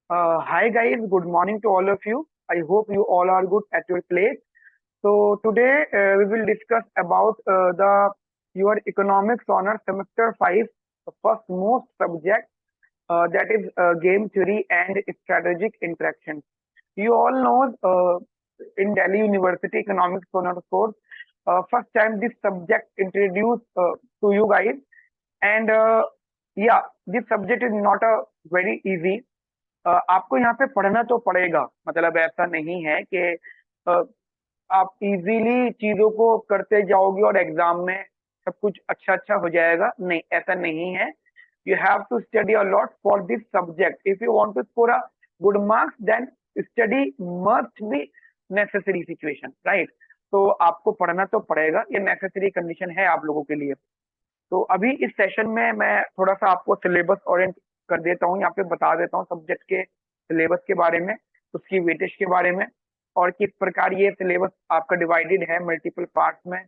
Hi guys, good morning to all of you. I hope you all are good at your place. So today we will discuss about the your economics honor semester 5, the first most subject that is game theory and strategic interaction. You all know in Delhi University economics honor course, first time this subject introduced to you guys, and yeah, this subject is not a very easy. आपको यहाँ पे पढ़ना तो पड़ेगा, मतलब ऐसा नहीं है कि अ, आप इजीली चीजों को करते जाओगे और एग्जाम में सब कुछ अच्छा अच्छा हो जाएगा, नहीं ऐसा नहीं है. You have to study a lot for this subject. If you want to score a good marks then study must be necessary situation, right. तो आपको पढ़ना तो पड़ेगा, ये नेसेसरी कंडीशन है आप लोगों के लिए. तो अभी इस सेशन में मैं थोड़ा सा आपको सिलेबस ओरिएंट कर देता हूँ, यहाँ पे बता देता हूँ सब्जेक्ट के सिलेबस के बारे में, उसकी वेटेज के बारे में, और किस प्रकार ये सिलेबस आपका डिवाइडेड है मल्टीपल पार्ट्स में,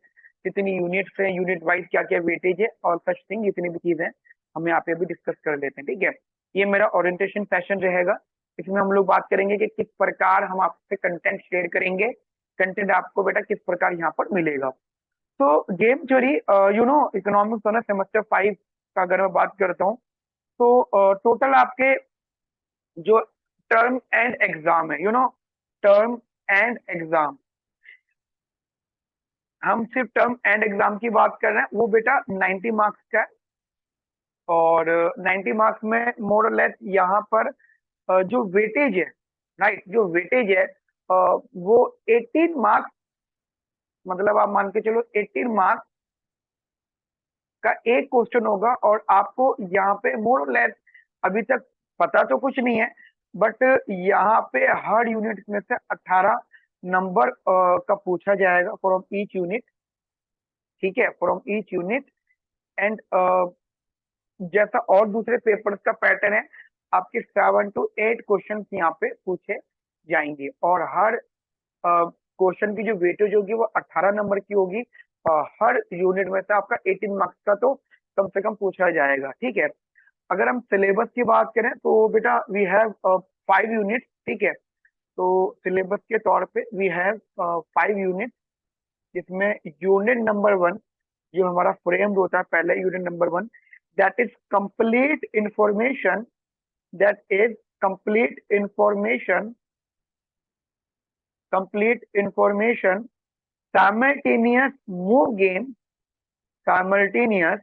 कितनी यूनिट्स हैं, यूनिट वाइज क्या क्या वेटेज है और सच थिंग, जितनी भी चीजें हम यहाँ पे अभी डिस्कस कर लेते हैं. ठीक है, ये मेरा ओरिएंटेशन सेशन रहेगा. इसमें हम लोग बात करेंगे कि किस प्रकार हम आपसे कंटेंट शेयर करेंगे, कंटेंट आपको बेटा किस प्रकार यहाँ पर मिलेगा. तो गेम थ्योरी, इकोनॉमिक्स है ना, सेमेस्टर 5 का अगर मैं बात करता हूँ तो टोटल आपके जो टर्म एंड एग्जाम है, टर्म एंड एग्जाम, हम सिर्फ टर्म एंड एग्जाम की बात कर रहे हैं, वो बेटा 90 मार्क्स का है. और 90 मार्क्स में मोर और लेस यहाँ पर जो वेटेज है, राइट, जो वेटेज है वो 18 मार्क्स, मतलब आप मान के चलो 18 मार्क्स का एक क्वेश्चन होगा. और आपको यहाँ पे मोर और लेस अभी तक पता तो कुछ नहीं है, बट यहाँ पे हर यूनिट में से 18 नंबर का पूछा जाएगा फ्रॉम ईच यूनिट. ठीक है, फ्रॉम ईच यूनिट. एंड जैसा और दूसरे पेपर्स का पैटर्न है, आपके 7 to 8 क्वेश्चन यहाँ पे पूछे जाएंगे, और हर क्वेश्चन की जो वेटेज होगी वो 18 नंबर की होगी. हर यूनिट में से आपका 18 मार्क्स का तो कम से कम पूछा जाएगा. ठीक है, अगर हम सिलेबस की बात करें तो बेटा वी हैव 5 यूनिट. ठीक है, तो सिलेबस के तौर पे वी हैव 5 यूनिट, जिसमें यूनिट नंबर 1 जो हमारा फ्रेम होता है, पहले unit number 1, that is complete information, that is complete information, complete information, simultaneous move game, simultaneous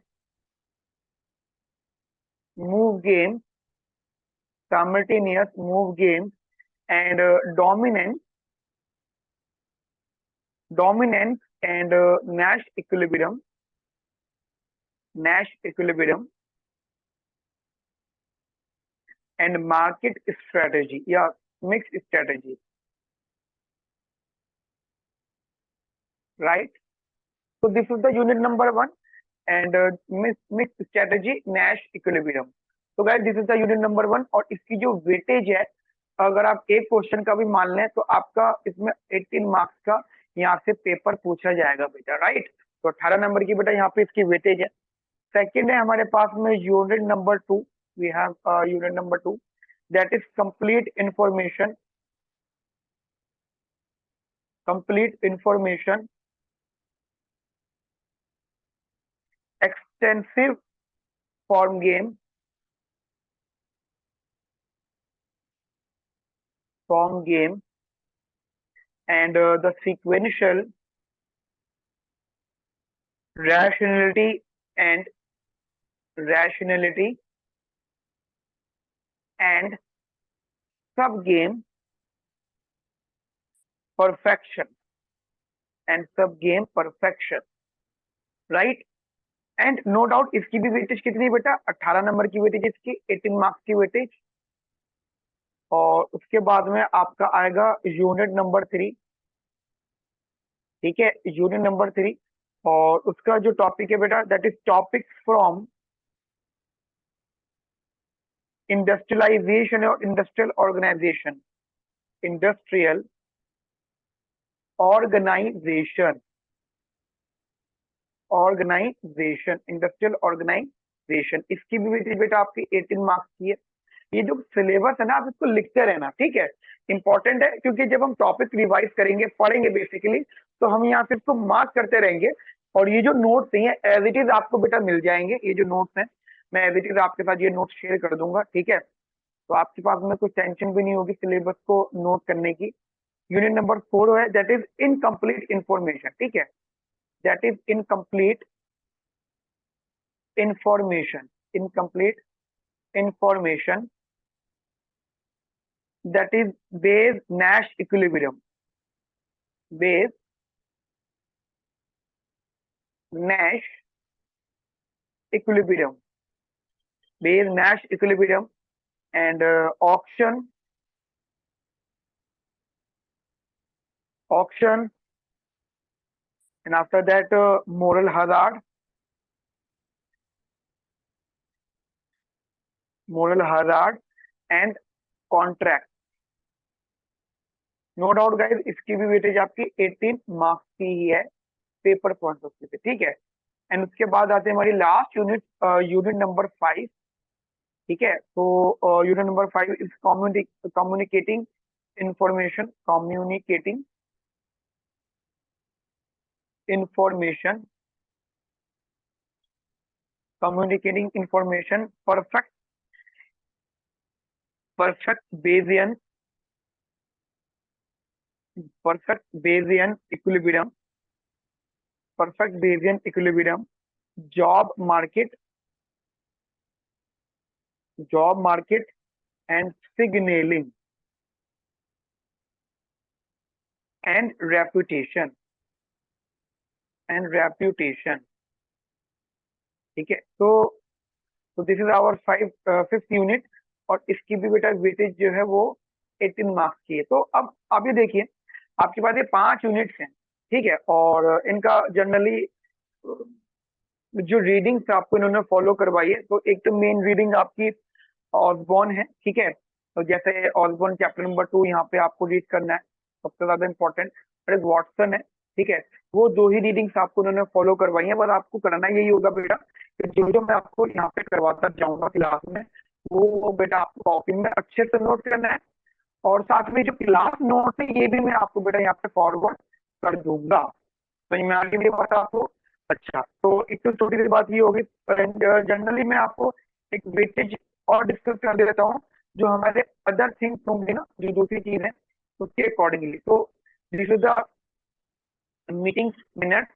move game, simultaneous move game, and dominance and Nash equilibrium, Nash equilibrium, and market strategy, yeah, mixed strategy, right. So this is the unit number 1, and mixed strategy, Nash equilibrium. तो guys this is the unit number 1, और इसकी जो weightage है, अगर आप एक question का भी मान लें तो आपका इसमें 18 मार्क्स का यहाँ से पेपर पूछा जाएगा बेटा, राइट. तो 18 नंबर की बेटा यहाँ पे इसकी वेटेज है. सेकंड है हमारे पास में unit number 2. We have unit number 2, that is complete information, complete information, extensive form game, form game, and the sequential rationality and rationality and sub game perfection, and sub game perfection, right. And no doubt इसकी भी weightage कितनी बेटा, 18 number की weightage, इसकी 18 marks की weightage. और उसके बाद में आपका आएगा यूनिट नंबर 3. ठीक है, यूनिट नंबर 3, और उसका जो टॉपिक है बेटा, that is topic from industrialisation और industrial organisation, industrial organisation, organisation, industrial organisation. इसकी भी वेटेज बेटा आपकी 18 मार्क्स की है. ये जो सिलेबस है ना आप इसको लिखते रहना, ठीक है। इंपॉर्टेंट है क्योंकि जब हम टॉपिक रिवाइज करेंगे पढ़ेंगे बेसिकली, तो हम यहाँ पे इसको मार्क करते रहेंगे। और ये जो नोट्स हैं एज इट इज आपको बेटा मिल जाएंगे, ये जो नोट्स हैं मैं एज इट इज आपके साथ ये नोट्स शेयर कर दूंगा, ठीक है। तो आपके पास में कुछ टेंशन भी नहीं होगी सिलेबस को नोट करने की। यूनिट नंबर 4 है दैट इज इनकम्प्लीट इंफॉर्मेशन, ठीक है। That is incomplete information, incomplete information that is Bayes Nash equilibrium, Bayes Nash equilibrium, Bayes Nash equilibrium, and auction, and after that moral hazard, and contract. No doubt guys इसकी भी weightage आपकी 18 marks की ही है paper point of view से, ठीक है। And उसके बाद आते हैं हमारी लास्ट यूनिट, यूनिट नंबर 5, ठीक है। तो unit number 5 is communicating information, information communicating information, perfect Bayesian, perfect Bayesian equilibrium, perfect Bayesian equilibrium, job market, and signaling, and reputation, ठीक है। तो this is our fifth unit, और इसकी भी बेटा वेटेज जो है वो 18 मार्क्स की है। तो अब ये देखिए आपके पास ये 5 यूनिट्स हैं, ठीक है। और इनका जनरली जो रीडिंग्स आपको इन्होंने फॉलो करवाई है, तो एक तो मेन रीडिंग आपकी ऑसबॉर्न है, ठीक है। तो जैसे ऑसबॉर्न चैप्टर नंबर 2 यहाँ पे आपको रीड करना है, सबसे ज्यादा इंपॉर्टेंट। और एक वॉटसन है, ठीक है। वो 2 ही रीडिंग्स आपको उन्होंने फॉलो करवाई है, बस आपको करना यही होगा बेटा कि जो जो मैं आपको यहाँ पे करवाता जाऊंगा क्लास में, वो बेटा आपको कॉपी में अच्छे से नोट करना है। और साथ में जो क्लास नोट है ये भी मैं आपको बेटा यहाँ पे फॉरवर्ड कर दूंगा, तो मैं आगे भी बात आपको। अच्छा, तो एक तो छोटी सी बात ये होगी, जनरली मैं आपको एक वेटेज और डिस्कस कर देता हूँ, जो हमारे अदर थिंग्स होंगे ना, जो दूसरी चीज है उसके अकॉर्डिंगली। तो this is the meeting minute,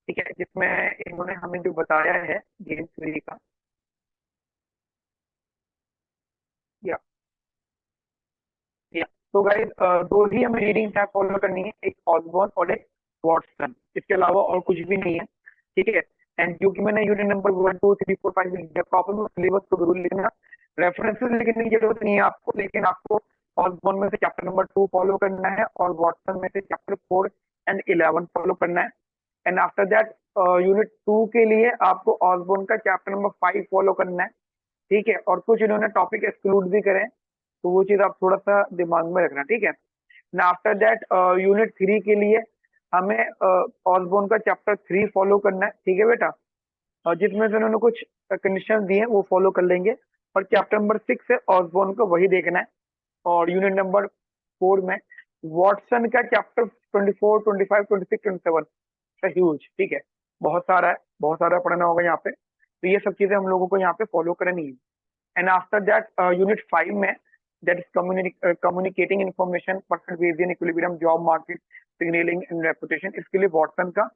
ठीक है, जिसमें इन्होंने हमें जो बताया है गेम थ्योरी का, या या तो गाइस 2 ही हमें रीडिंग टैब फॉलो करनी है, एक ऑसबॉर्न और एक वॉटसन, इसके अलावा और कुछ भी नहीं है, ठीक है। एंड क्योंकि मैंने यूनिट नंबर 1 2 3 4 5 लिख दिया, प्रॉपर में सिलेबस को जरूर लिखना, रेफरेंसेस लिखने की जरूरत नहीं है आपको, लेकिन आपको ऑसबॉर्न में से चैप्टर नंबर 2 फॉलो करना है और वॉटसन में से चैप्टर 4 एंड 11 फॉलो करना है। एंड आफ्टर दैट यूनिट 2 के लिए आपको ऑसबॉर्न का चैप्टर नंबर 5 फॉलो करना है, ठीक है। और कुछ इन्होंने टॉपिक एक्सक्लूड भी करें, तो वो चीज आप थोड़ा सा दिमाग में रखना, ठीक है ना। आफ्टर दैट यूनिट 3 के लिए हमें ऑसबॉर्न का चैप्टर 3 फॉलो करना है, ठीक है बेटा। और जिसमें से उन्होंने कुछ कंडीशन दिए हैं वो फॉलो कर लेंगे। और चैप्टर नंबर 6 है ऑसबॉर्न को, वही देखना है। और यूनिट नंबर 4 में वॉटसन का चैप्टर 24 25 26 27 ह्यूज, ठीक है, बहुत सारा है, बहुत सारा पढ़ना होगा यहाँ पे। तो ये सब चीजें हम लोगों को यहाँ पे फॉलो करनी है। एंड आफ्टर दैट यूनिट 5 में that is communicating information, perfect Bayesian equilibrium, job market, signalling and reputation, इसके लिए वॉटसन का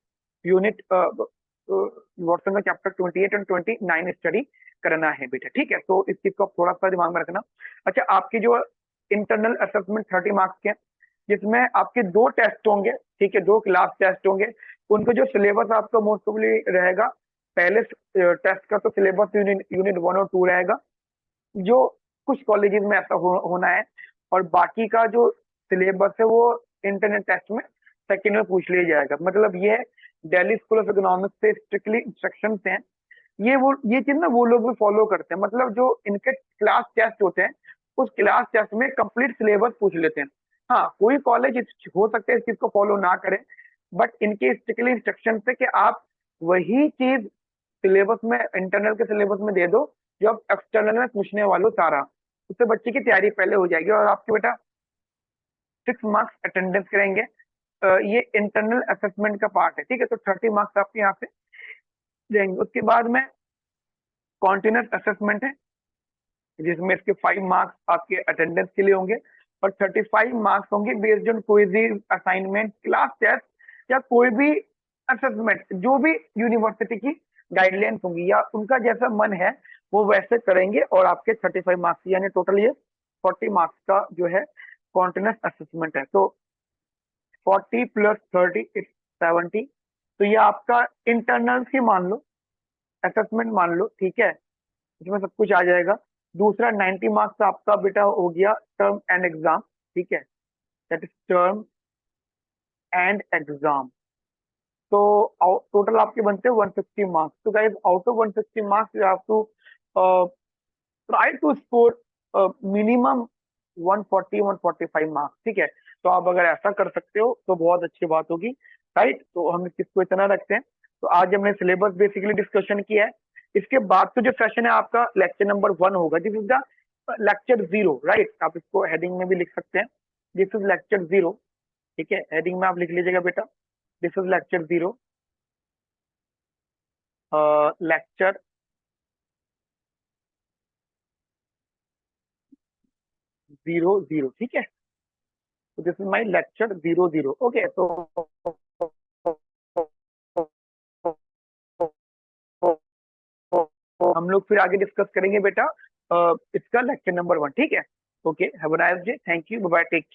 यूनिट वॉटसन का चैप्टर 28 एंड 29 स्टडी करना है बेटा, ठीक है। तो इस चीज को आप थोड़ा सा दिमाग में रखना। अच्छा, आपकी जो इंटरनल असेसमेंट 30 मार्क्स के, जिसमें आपके 2 टेस्ट होंगे, ठीक है, 2 क्लास टेस्ट होंगे। उनको जो सिलेबस आपका मोस्टली रहेगा, पहले टेस्ट का तो सिलेबस यूनिट 1 और 2 रहेगा, जो कुछ कॉलेजेस में ऐसा होना है। और बाकी का जो सिलेबस है वो इंटरनेट टेस्ट में सेकंड में पूछ लिया जाएगा। मतलब ये दिल्ली स्कूल ऑफ इकोनॉमिक्स से स्ट्रिक्टली इंस्ट्रक्शंस हैं, ये चीज ना वो लोग भी फॉलो करते हैं। मतलब जो इनके क्लास टेस्ट होते हैं, उस क्लास टेस्ट में कंप्लीट सिलेबस पूछ लेते हैं। हाँ, कोई कॉलेज हो सकता है इस चीज को फॉलो ना करे, बट इनके स्ट्रिक्टली इंस्ट्रक्शन है कि आप वही चीज सिलेबस में, इंटरनल के सिलेबस में दे दो जो आप एक्सटर्नल में पूछने वालों सारा। उससे बच्चे की तैयारी पहले हो जाएगी। और आपके बेटा 6 मार्क्स अटेंडेंस करेंगे। ये इंटरनल असेसमेंट का पार्ट है, ठीक है। तो 30 मार्क्स आपके यहाँ से देंगे। उसके बाद में कॉन्टिन्यूस असेसमेंट है, जिसमें इसके 5 मार्क्स आपके अटेंडेंस के लिए होंगे और 35 मार्क्स होंगे based on quiz, assignment, class test या कोई भी असेसमेंट जो भी यूनिवर्सिटी की गाइडलाइंस होंगी या उनका जैसा मन है वो वैसे करेंगे। और आपके 35 मार्क्स यानी टोटल ये 40 मार्क्स का जो है कॉन्टिन्यूस असेसमेंट है। तो 40 + 30 इज 70। तो ये आपका इंटरनल्स ही मान लो, असेसमेंट मान लो, ठीक है, इसमें सब कुछ आ जाएगा। दूसरा 90 मार्क्स आपका बेटा हो गया टर्म एंड एग्जाम, ठीक है, that is term end exam. तो टोटल आपके बनते हैं 150 मार्क्स। तो guys out of 150 marks you have to try to score minimum 140-145 marks, ठीक है। तो आप अगर ऐसा कर सकते हो तो बहुत अच्छी बात होगी, राइट। तो हम इसको इतना रखते हैं। तो आज हमने सिलेबस बेसिकली डिस्कशन किया है। इसके बाद तो जो सेशन है आपका लेक्चर नंबर 1 होगा, this is the lecture 0, right. आप इसको हेडिंग में भी लिख सकते हैं, दिस इज लेक्चर 0, ठीक है। हेडिंग में आप लिख लीजिएगा बेटा, दिस इज लेक्चर 0, लेक्चर 00, ठीक है। तो this is my lecture 00, okay. तो हम लोग फिर आगे डिस्कस करेंगे बेटा इसका लेक्चर नंबर 1, ठीक है। Okay, have a nice day, thank you, bye bye, take